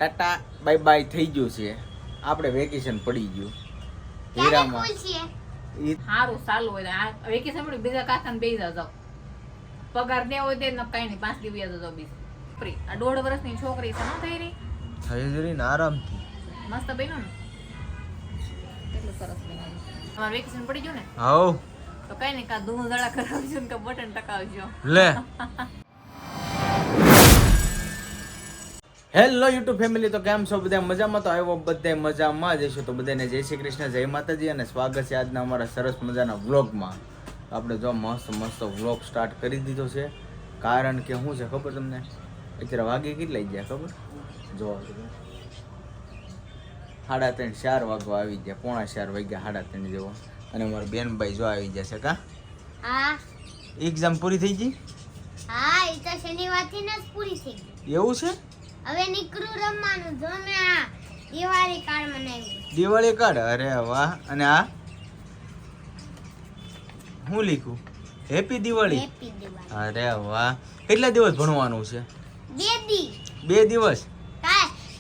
Tata bye bye થઈ ગયું છે. આપણે વેકેશન પડી ગયું હીરામાં. સારું ચાલુ હોય આ વેકેશન પડ્યું બીજા કાકાને બેસી જાવ પગાર દેવો હોય તે કઈ નહીં 5 દિવસ જાવ બીજું ફ્રી. આ 1.5 વર્ષની છોકરી છે ન થઈ રહી થઈ રહી ને આરામથી મસ્ત બન્યું ને કેટલું સરસ બન્યું. તમારે વેકેશન પડી ગયું ને હાઉ તો કઈ નહીં કા ધૂમ દડા કરાવજો ને કા બટન ટકાવજો લે. હેલો યુટ્યુબ ફેમિલી, તો કેમ છો બધા? મજામાં? તો આવ્યો બધા મજામાં જ હશો. તો બધાને જય શ્રી કૃષ્ણ, જય માતાજી અને સ્વાગત છે આજના અમારા સરસ મજાના વ્લોગમાં. આપણે જો મસ્ત વ્લોગ સ્ટાર્ટ કરી દીધો છે. કારણ કે શું છે ખબર તમને? અત્યારે વાગે કેટલા ગયા ખબર? જો 3:30 4 વાગવા આવી ગયા, 3:45 વાગ્યા, 3:30 જેવો. અને અમારા બેનભાઈ જો આવી ગયા છે. કા હા એક્ઝામ પૂરી થઈ ગઈ? હા, એ તો શનિવારથી જ પૂરી થઈ ગઈ. એવું છે? હવે નીકળું રમવાનું. જો મેં આ દિવાળી કાર્ડ બનાવ્યું. દિવાળી કાર્ડ? અરે વાહ. અને આ હું લીખું? હેપી દિવાળી. હેપી દિવાળી. અરે વાહ. કેટલા દિવસ ભણવાનું છે? 2 2 દિવસ. દિવસ.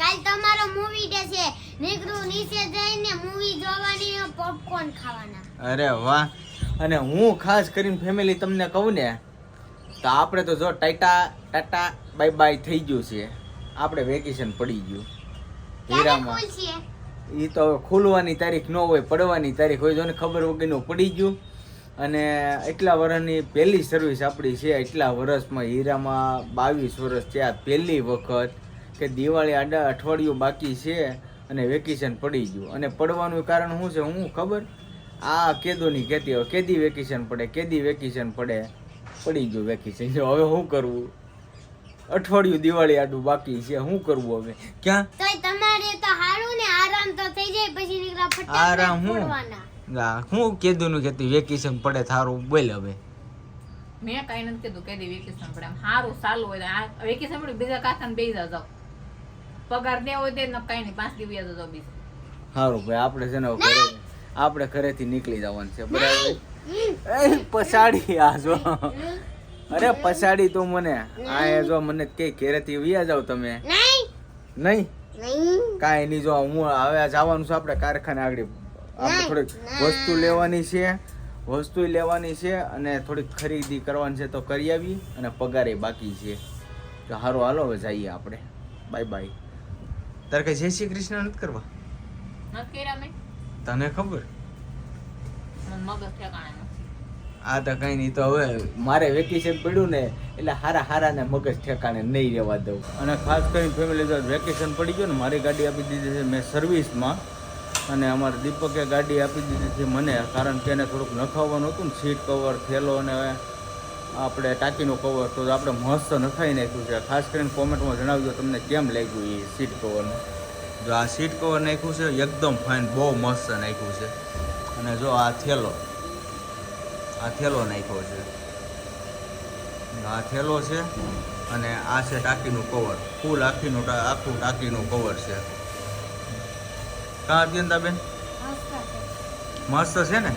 કાલ તમારો મૂવી ડે છે. નીકળું નીચે જઈને મૂવી જોવાની, પોપકોર્ન ખાવાના. અરે વાહ. અને હું ખાસ કરીને ફેમિલી તમને કહું ને તો આપણે તો જો ટાટા બાય બાય થઈ ગયું છે. આપણે વેકેશન પડી ગયું હીરામાં. એ તો હવે ખુલવાની તારીખ ન હોય, પડવાની તારીખ હોય. જો ને ખબર વગરનું પડી ગયું. અને એટલા વર્ષની પહેલી સર્વિસ આપણી છે. એટલા વર્ષમાં હીરામાં 22 વર્ષ થયા. પહેલી વખત કે દિવાળી આડા અઠવાડિયું બાકી છે અને વેકેશન પડી ગયું. અને પડવાનું કારણ શું છે? હું ખબર આ કેદોની કહેતી હોય કેદી વેકેશન પડે, કેદી વેકેશન પડે. પડી ગયું વેકેશન. હવે શું કરવું? અઠવાડિયું દિવાળી આડું બાકી છે. શું કરવું હવે? ક્યાં તોય તમારે તો હારું ને, આરામ તો થઈ જાય. પછી નીકળા ફટાફટ આરામ હું ફોડવાના. હું કેદુનું કહેતી વેકેશન પડે થારું બોલ હવે. મેં કઈ નથી કીધું કે વેકેશન પડે આમ સારું ચાલુ હોય આ વેકેશન પડ્યું બીજા કાકાને બેસી જાવ પગાર દેવો હોય તે કઈ નહીં 5 દિવસ જાવ બીજું સારું ભાઈ. આપણે છે ને આપણે ઘરેથી નીકળી જવાનું છે બરાબર. પછાડી આ જો, અરે પછાડી તું મને આ જો મને કઈ ઘરેથી વ્યા જાવ તમે? નહીં કાંઈ નહીં. જો હું હવે જવાનું છે આપણે કારખાને આગળ. આપણે થોડીક વસ્તુ લેવાની છે અને થોડીક ખરીદી કરવાની છે તો કરી આવી. અને પગારે બાકી છે. તો સારું હાલો હવે જઈએ આપણે. Bye bye. તારે કઈ જય શ્રી કૃષ્ણ નથી કરવા? નથી કર્યા મેં તને ખબર? મને મગજ ઠેકાણે નથી. આ તો કઈ નહીં. તો હવે મારે વેકેશન પડ્યું ને એટલે હારા ને મગજ ઠેકાણે નહીં રહેવા દઉં. અને ખાસ કરીને ફેમિલી જો વેકેશન પડી ગયું ને, મારી ગાડી આપી દીધી છે મેં સર્વિસમાં. અને અમારા દીપકે ગાડી આપી દીધી છે મને. કારણ કે એને થોડુંક નખાવવાનું હતું ને, સીટ કવર, થેલો અને આપણે ટાંકીનું કવર. તો આપણે મસ્ત નખાઈ નાખ્યું છે. ખાસ કરીને કોમેન્ટમાં જણાવજો તમને કેમ લાગ્યું એ સીટ કવરનું. જો આ સીટ કવર નાખ્યું છે એકદમ ફાઇન, બહુ મસ્ત નાખ્યું છે. અને જો આ થેલો નાખ્યો છે. આ થેલો છે અને આ છે ટાંકીનું કવર. ફૂલ આખું ટાંકીનું કવર છે. કાં અત્યંતાબેન મસ્ત છે ને?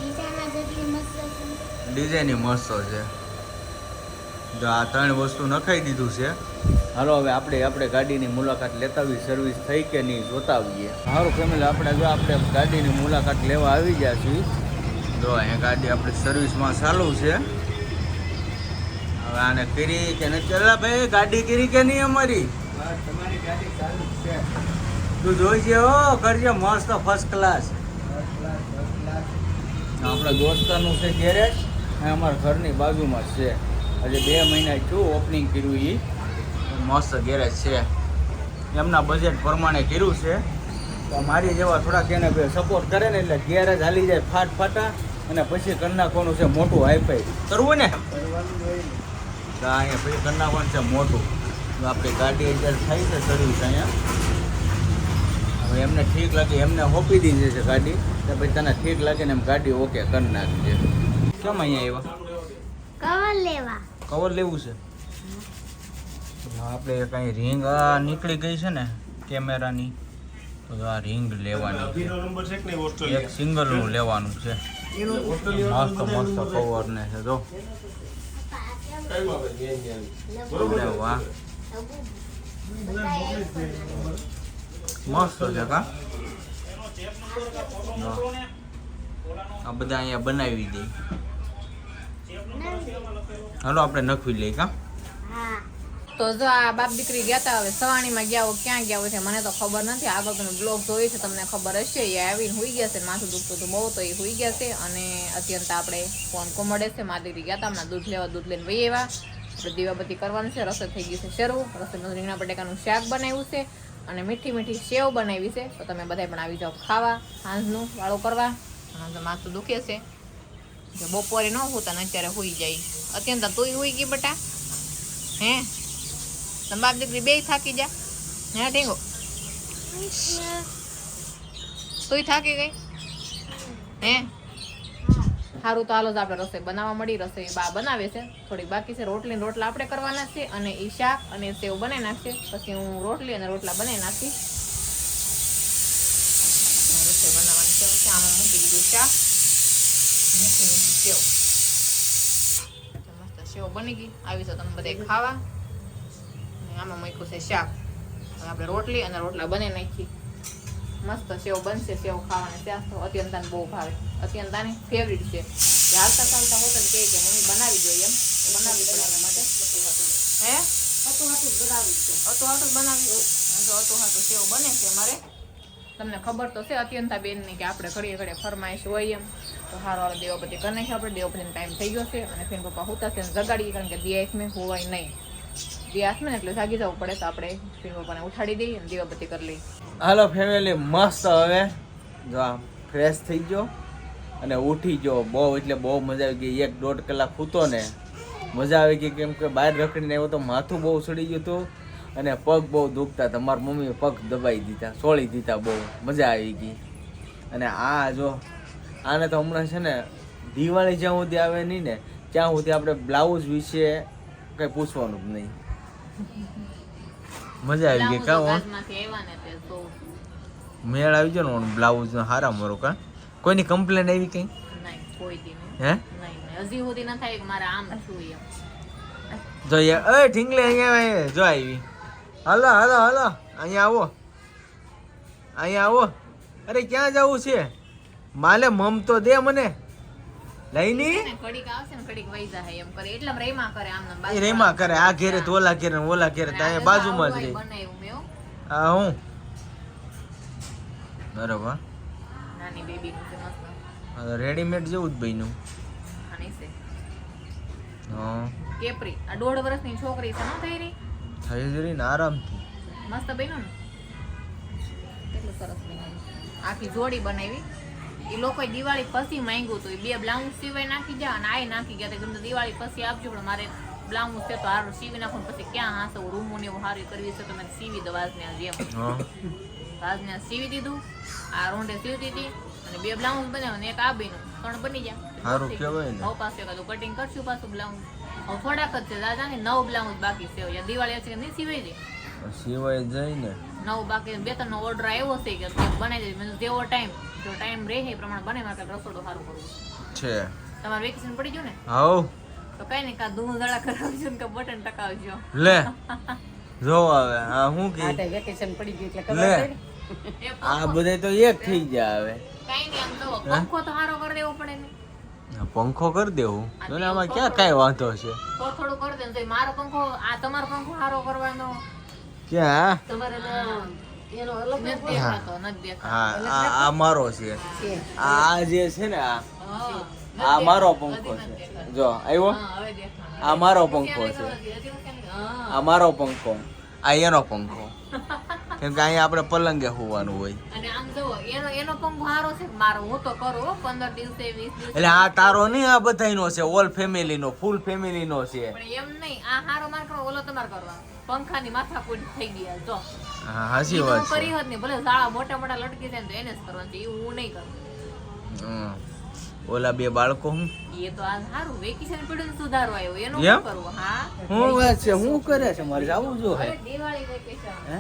ડિઝાઇન મસ્ત છે. જો આ 3 વસ્તુ નખાઈ દીધું છે. હાલો હવે આપણે ગાડીની મુલાકાત લેતા આવીએ. સર્વિસ થઈ કે નહીં જોતા આવીએ. સારું ફેમિલી, આપણે ગાડીની મુલાકાત લેવા આવી ગયા છીએ. જો અહીંયા ગાડી આપણી સર્વિસમાં ચાલુ છે. હવે આને કરી કે નથી? ચાલા ભાઈ, ગાડી કરી કે નહીં અમારી? તમારી ગાડી ચાલુ છે. તું જોઈજે હો, કરજે મસ્ત ફર્સ્ટ ક્લાસ. આપણા દોસ્તારનું છે ગેરેજ. અમારા ઘરની બાજુમાં જ છે. હજી 2 મહિના થયું ઓપનિંગ કર્યું. એ મસ્ત ગેરેજ છે. એમના બજેટ પ્રમાણે કર્યું છે. તો મારી જેવા થોડાક એને સપોર્ટ કરે ને એટલે ગેરેજ હાલી જાય ફાટા. અને પછી કરી નાખવાનું છે મોટું હાઈફાઈ કરવું ને. તો અહીંયા પછી કરી નાખવાનું છે મોટું. તો આપણી ગાડી અત્યારે થાય છે સર્વિસ અહીંયા. હવે એમને ઠીક લાગે, એમને હોપી દીધી છે ગાડી. તો પછી તને ઠીક લાગે ને એમ ગાડી ઓકે કરી નાખજે. કેમ અહીંયા આવ્યા? કવર લેવું છે. આપણે કઈ રિંગ નીકળી ગઈ છે ને કેમેરાની, તો આ રિંગ લેવાની છે. એક સિંગલનું લેવાનું છે. મસ્ત કવર ને છે. જો વાહ. મસ્ત છે કા આ બધા અહીંયા બનાવી દે હાલો આપણે નખવી લઈએ કા હા તો જો આ બાપ દીકરી ગયા તા હવે સવાણીમાં ગયા હોય ક્યાં ગયા હોય છે મને તો ખબર નથી. આગળ તમે બ્લોગ જોઈ છે તમને ખબર હશે. એ આવીને હુઈ ગયા છે માથું દુખતું હતું બહુ તો એ હુઈ ગયા છે. અને અત્યંત આપણે ફોન કોમડે છે મારી દીકરી ગયા હતા હમણાં દૂધ લેવા દૂધ લઈને વહી આવ્યા. આપણે દીવાબત્તી કરવાનું છે. રસોઈ થઈ ગઈ છે શરૂ. રસોઈમાં રીંગણા બટેકાનું શાક બનાવ્યું છે અને મીઠી મીઠી સેવ બનાવી છે. તો તમે બધા પણ આવી જાઓ ખાવા સાંજનું વાળો કરવા. અને માથું દુખે છે જો બપોરે ન હોતા ને અત્યારે હુઈ જાય. અત્યંત તું હુઈ ગઈ બટા હે તમે બાપ દીકરી બે થાકી જા હે ઢીંગો તું થાકી ગઈ હે સારું તો હાલો જ આપણે રસોઈ બનાવવા મળી. રસોઈ બા બનાવે છે થોડીક બાકી છે. રોટલી ને રોટલા આપણે કરવાના છે અને એ શાક અને સેવ બનાવી નાખશે. પછી હું રોટલી અને રોટલા બનાવી નાખીશ. રસોઈ બનાવવાની છે. આમાં મૂકી દીધું શાક મીઠી મીઠી સેવ મસ્ત સેવ બની ગઈ. આવી તો તમે બધા ખાવા. આમાં મૂક્યું છે શાક. હવે આપણે રોટલી અને રોટલા બનાવી નાખી. મસ્ત સેવ બનશે. સેવ ખાવાની ત્યાં તો અત્યંતાને બહુ ભાવે. અત્યંતાની ફેવરિટ છે. હાલતા ચાલતા હોત ને કે મમ્મી બનાવી જોઈએ એમ બનાવી પડે એના માટે હે હતું બનાવી છે. હતું બનાવી જો હતું સેવ બને છે અમારે. તમને ખબર તો છે અત્યંતા બેનની કે આપણે ઘડીએ ઘડીએ ફરમાઈશ હોય એમ. તો હારો દેવપતિ કરી નાખીએ આપણે. દેવપતિનો ટાઈમ થઈ ગયો છે અને ફેન પપ્પા હોતા છે જગાડીએ કારણ કે દિયા મેં હોવાય નહીં. દિયા ને એટલે જાગી જવું પડે તો આપણે ફેન પપ્પાને ઉઠાડી દઈએ અને દેવપતિ કરી લઈએ. હાલો ફેમિલી મસ્ત હવે જો આમ ફ્રેશ થઈ ગયો અને ઉઠી ગયો. બહુ એટલે બહુ મજા આવી ગઈ. 1-1.5 કલાક સૂતો ને મજા આવી ગઈ કેમ કે બહાર રખડીને આવ્યો તો માથું બહુ સડી ગયું હતું અને પગ બહુ દુખતા હતા. મારા મમ્મીએ પગ દબાઈ દીધા સોળી દીધા. બહુ મજા આવી ગઈ. અને આ જો આને તો હમણાં છે ને દિવાળી જ્યાં સુધી આવે નહીં ને ત્યાં સુધી આપણે બ્લાઉઝ વિશે કંઈ પૂછવાનું જ નહીં. મજા આવી ગઈ કા મેળ આવી ગયો ને બ્લાઉઝ નો હારા મારો કા કોઈની કમ્પ્લેન આવી કઈ હે હજી સુધી ન થાય કે મારે આમ છું એમ જો યાર એ ઠીંગલે અહીંયા જો આવી હાલો હાલો હાલો અહીંયા આવો અરે ક્યાં જવું છે માલે મમ તો દે મને લઈની કડીક આવશે ને કડીક વઈ જાય એમ કરે એટલે રેમા કરે આમ એ રેમા કરે આ ઘેરે તો ઓલા ઘેરે ને ઓલા ઘેરે તો અહીંયા બાજુમાં જ રહે બનાવ્યું મેં હા હું બરોબર નાની બેબી નું છે મસ્ત રેડીમેડ જેવું જ બન્યું આની છે હા કેપરી આ 1.5 વર્ષની છોકરી છે ન થઈ રહી થઈ જરી ને આરામથી મસ્ત બન્યું ને કેટલું સરસ બન્યું આખી જોડી બનાવી એ લોકોએ દિવાળી પછી માંગ્યું હતું. 2 બ્લાઉઝ સિવાય નાખી જા અને આય નાખી ગયા કે દિવાળી પછી આપજો પણ મારે બ્લાઉઝ છે તો હારું સીવી નાખો પછી ક્યાં હાસો રૂમો ને એવું હારી કરવી છે તો મેં સીવી દો આજને જેમ આજને સીવી દીધું. આ રોંડે સીવતી હતી અને 2 બ્લાઉઝ બનાવ્યા ને એક આ બેનું 3 બની ગયા. હારું કહેવાય ને હવે પાછું કાદું કટિંગ કરશું પાછું બ્લાઉઝ. હવે થોડાક જ છે દાદા ને 9 બ્લાઉઝ બાકી છે. દિવાળી છે કે નહીં સિવાય દે સિવાય જાય ને 9 બાકી 2-3 નો ઓર્ડર આવ્યો છે કે બનાવી દે મેં જેવો ટાઈમ જો ટાઈમ રહે એ પ્રમાણે બને મારે રસોડું સારું કરવું છે. તમારે વેકેશન પડી ગયું ને હાઉ તો કઈ નહીં કા ધૂળધડા કરાવજો ને કે બટન ટકાવજો લે જો હવે આ હું કે વેકેશન પડી ગયું એટલે લે ખબર આ બધા તો એક થઈ ગયા હવે કઈ નહીં આમ તો પંખો તો સારો કરી દેવો પડે ને પંખો કરી દેવું તો ને આમાં ક્યાં કાંઈ વાંધો છે થોડું કરી દે તો મારો પંખો આ તમારો પંખો સારો કરવાનો ક્યાં તમારે એનો અલગ નથી દેખાતો નથી દેખાતો હા આ મારો છે આ જે છે ને આ મારો પંખો છે જો આવ્યો હવે દેખાય આ મારો પંખો છે આ મારો પંખો આ એનો પંખો કેમ કે અહીંયા આપણે પલંગે હોવાનું હોય અને આમ જો એનો પંખો સારો છે મારો હું તો કરું 15 દિવસે 20 દિવસે એટલે આ તારો નહીં આ બધાયનો છે ઓલ ફેમિલી નો ફૂલ ફેમિલી નો છે પણ એમ નહીં આ હારો માર કરો ઓલો તમાર કરવા પંખાની માથાકૂટ થઈ ગયા જો હા હાચી વાત છે કરી હોત ને ભલે ઝાડા મોટા મોટા લટકી જાય તો એને જ કરવાનું છે એવું હું નહીં કરું ઓલા 2 બાળકો હું એ તો આ સારું વેકેશન પડ્યું સુધારો આવ્યો એનો એમ? શું કરવું હા હું વાત છે હું કરે છે મારે જાવું જો હે અરે દિવાળી વેકેશન હે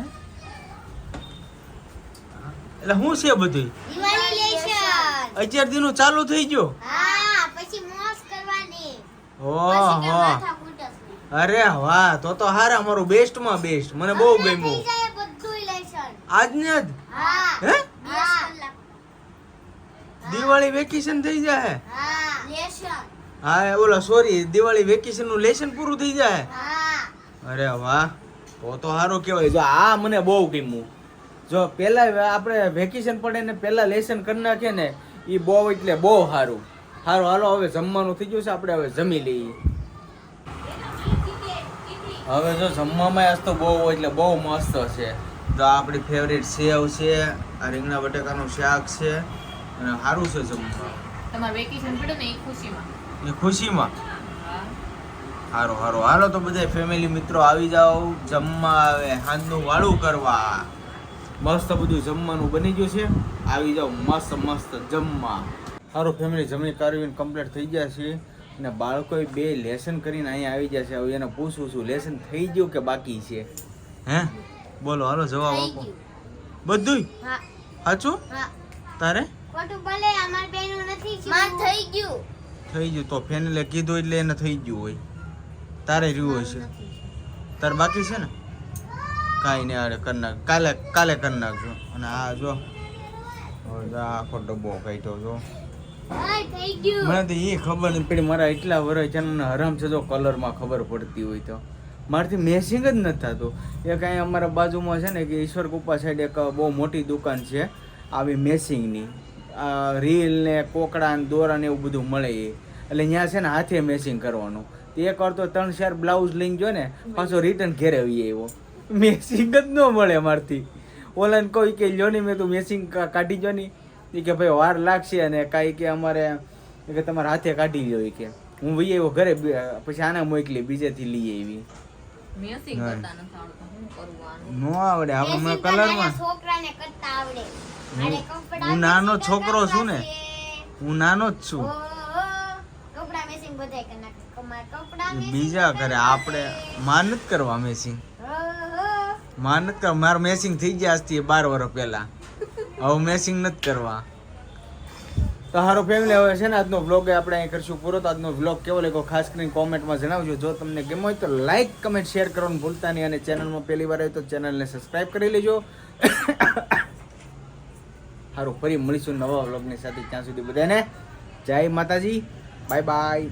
એટલે હું છે બધું દિવાળી લેશન અત્યાર દીનું ચાલુ થઈ ગયું હા પછી મોજ કરવાની ઓહો માથા કૂટસ અરે વાહ તો હારા મારું બેસ્ટ માં બેસ્ટ મને બહુ ગમ્યું થઈ જાય બધું લેશન આજને આજ હા હે હા દિવાળી વેકેશન થઈ જાય હા લેશન હા ઓલા સોરી દિવાળી વેકેશન નું લેશન પૂરું થઈ જાય હા અરે વાહ તો સારું કહેવાય જો આ મને બહુ ગમ્યું જો પેલા આપણે વેકેશન પડે ને પેલા લેસન કરી નાખીએ ને એ બહુ એટલે બહુ સારું સારું હાલો હવે જમવાનું થઈ ગયું છે આપણે હવે જમી લઈએ હવે જો જમવામાં આજ તો બહુ એટલે બહુ મસ્ત છે તો આપણી ફેવરેટ સેવ છે આ રીંગણા બટાકાનું શાક છે અને સારું છે જમવા તમારે વેકેશન પડ્યું ને એ ખુશીમાં. એ ખુશીમાં હા. હારો હારો હાલો તો બધા ફેમિલી મિત્રો આવી જાઓ જમવા આવે હાંજનું વાળું કરવા મસ્ત બધું જમવાનું બની ગયું છે આવી જાઓ મસ્ત મસ્ત જમવા સારું ફેમિલી જમી કાઢવીને કમ્પ્લીટ થઈ ગયા છે અને બાળકોએ બે લેસન કરીને અહીંયા આવી ગયા છે હવે એને પૂછું છું લેસન થઈ ગયું કે બાકી છે હે બોલો હાલો જવાબ થઈ આપો ગયું બધુંય હા સાચું હા તારે ખોટું ભલે અમાર બેનું નથી માર થઈ ગયું થઈ ગયું તો ફેમિલી કીધું એટલે એને થઈ ગયું હોય તારે રહ્યું હશે તારે બાકી છે ને કાંઈ નહીં અરે કરી નાખ કાલે કરી નાખજો અને આ જો હવે જો આ આખો ડબ્બો કાઢ્યો જો હા થઈ ગયું મને તો એ ખબર નથી પડી મારા એટલા વર્ષ છે ને હરામ છે જો કલરમાં ખબર પડતી હોય તો મારાથી મેસિંગ જ નથી થતું એક અહીંયા અમારા બાજુમાં છે ને કે ઈશ્વર કુપા સાઈડ એક બહુ મોટી દુકાન છે આવી મેસિંગની રીલ ને કોકડા ને દોરા ને એવું બધું મળે એ એટલે ત્યાં છે ને હાથે મેસિંગ કરવાનું એક વાર તો 3-4 બ્લાઉઝ લઈને ગયો ને પાછો રિટર્ન ઘેરે આવી આવ્યો મેસિંગ જ ન મળે મારથી ઓલાને કહું કે લ્યો નહીં મેં તું મેસિંગ કાઢી જો નહીં એ કે ભાઈ વાર લાગશે અને કાંઈ કે અમારે કે તમારે હાથે કાઢી લો કે હું વહી આવ્યો ઘરે પછી આના મોકલી બીજેથી લઈ આવી મેસિંગ કરતા નથી આવડતું શું કરવું આનું? નો આવડે આપણે મને કલરમાં છોકરાને કરતા આવડે આને કપડા હું નાનો મેચિંગ છોકરો છું ને કરતા હું નાનો જ છું ઓહો, કપડા મેચિંગ બધાય કરી નાખે કમાર કપડા એ મેચિંગ બીજા કરે આપણે માર નથી કરવા મેસિંગ ઓહો, માર નથી કરવા મારું મેસિંગ થઈ ગયા આજથી 12 વર્ષ પહેલા હવે મેસિંગ નથી કરવા તો હારો ફેમિલી હવે છે ને આજનો વ્લોગ આપણે અહીં કરશું પૂરો તો આજનો વ્લોગ કેવો લાગ્યો ખાસ કરીને કોમેન્ટમાં જણાવજો જો તમને ગમ્યો હોય તો લાઈક કમેન્ટ શેર કરવાનું ભૂલતા નહીં અને ચેનલમાં પહેલી વાર હોય તો ચેનલને સબસ્ક્રાઈબ કરી લેજો સારું ફરી મળીશું નવા વ્લોગની સાથે ત્યાં સુધી બધાને જય માતાજી બાય બાય